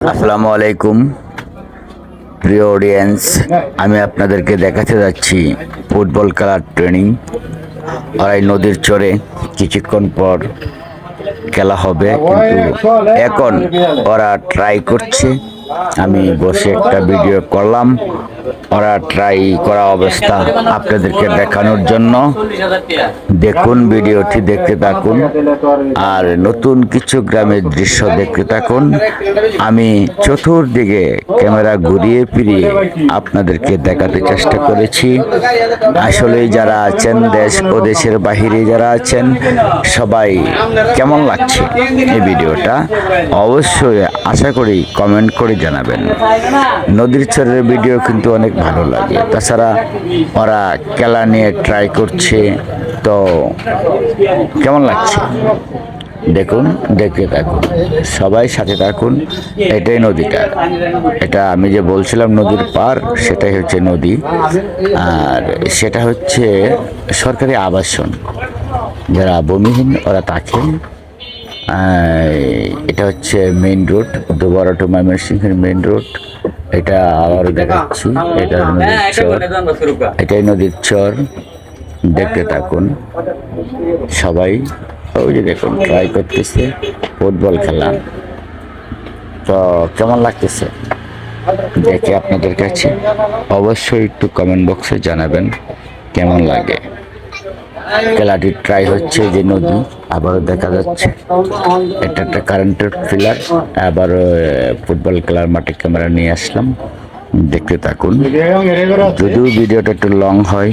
আসসালামু আলাইকুম প্রিয় অডিয়েন্স, আমি আপনাদেরকে দেখাতে যাচ্ছি ফুটবল খেলার ট্রেনিং। আর এই নদীর চরে কিছুক্ষণ পর খেলা হবে, কিন্তু এখন ওরা ট্রাই করছে। আমি বসে একটা ভিডিও করলাম ওরা ট্রাই করা অবস্থা আপনাদেরকে দেখানোর জন্য। দেখুন, ভিডিওটি দেখতে থাকুন আর নতুন কিছু গ্রামের দৃশ্য দেখতে থাকুন। আমি চতুর্দিকে ক্যামেরা ঘুরিয়ে ফিরিয়ে আপনাদেরকে দেখাতে চেষ্টা করেছি। আসলে যারা আছেন দেশ ও দেশের বাহিরে যারা আছেন, সবাই কেমন লাগছে এই ভিডিওটা অবশ্যই আশা করি কমেন্ট করে জানাবেন। নদীর চরের ভিডিও কিন্তু অনেক ভালো লাগে। তাছাড়া ওরা খেলা নিয়ে ট্রাই করছে, তো কেমন লাগছে দেখুন, দেখতে থাকুন, সবাই সাথে থাকুন। এটাই নদীটা, এটা আমি যে বলছিলাম নদীর পার, সেটাই হচ্ছে নদী। আর সেটা হচ্ছে সরকারি আবাসন, যারা ভূমিহীন ওরা থাকে। এটা হচ্ছে মেইন রোড, দুবারা টু ময়মনসিংহের মেইন রোড। এটা আবার দেখাচ্ছি, এটা নদীর চর, এটাই নদীর চর। দেখতে থাকুন সবাই। ওই যে দেখুন ট্রাই করতেছে ফুটবল খেলা, তো কেমন লাগতেছে দেখে আপনাদের কাছে অবশ্যই একটু কমেন্ট বক্সে জানাবেন কেমন লাগে। খেলাটি ট্রাই হচ্ছে, যে নদী আবারও দেখা যাচ্ছে, এটা একটা কারেন্টের পিলার। আবার ফুটবল খেলার মাঠে ক্যামেরা নিয়ে আসলাম, দেখতে থাকুন। যদিও ভিডিওটা একটু লং হয়,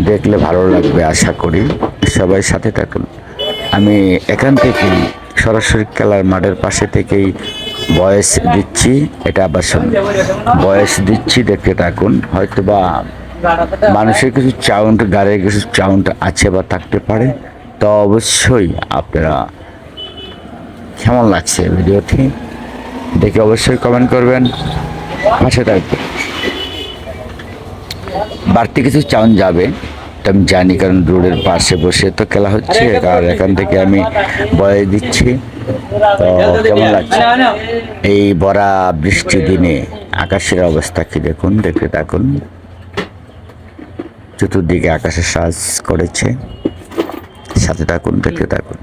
দেখলে ভালো লাগবে আশা করি। সবাই সাথে থাকুন। আমি এখান থেকেই সরাসরি খেলার মাঠের পাশে থেকেই ভয়েস দিচ্ছি, এটা আবাসন ভয়েস দিচ্ছি, দেখতে থাকুন। হয়তো বা মানুষের কিছু সাউন্ড, গাড়ির কিছু সাউন্ড আছে বা থাকতে পারে, তো অবশ্যই আপনারা কেমন লাগছে ভিডিওটি দেখে অবশ্যই কমেন্ট করবেন, পাশে থাকবেন। বাড়তি কিছু সাউন্ড যাবে, আমি জানি, কারণ রোডের পাশে বসে তো খেলা হচ্ছে। আর এখান থেকে আমি ভয়েস দিচ্ছি, তো কেমন লাগছে এই ভরা বৃষ্টি দিনে আকাশের অবস্থা কি দেখুন, দেখতে থাকুন। চতুর্দিকে আকাশে সাজ করেছে, সাথে থাকুন, দেখতে থাকুন।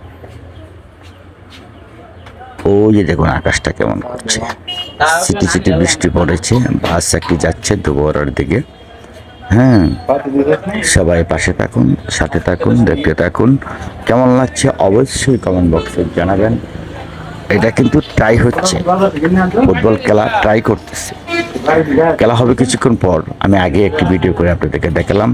ওই যে দেখুন আকাশটা কেমন করছে, সিটি সিটি বৃষ্টি পড়েছে। বাস একটি যাচ্ছে দুপুরের দিকে। হ্যাঁ, সবাই পাশে থাকুন, সাথে থাকুন, দেখতে থাকুন। কেমন লাগছে অবশ্যই কমেন্ট বক্সে জানাবেন। এটা কিন্তু ট্রাই হচ্ছে, ফুটবল খেলা ট্রাই করতেছে। খেলা হবে কিছুক্ষণ পর। আমি আগে একটি ভিডিও করে আপনাদেরকে দেখালাম।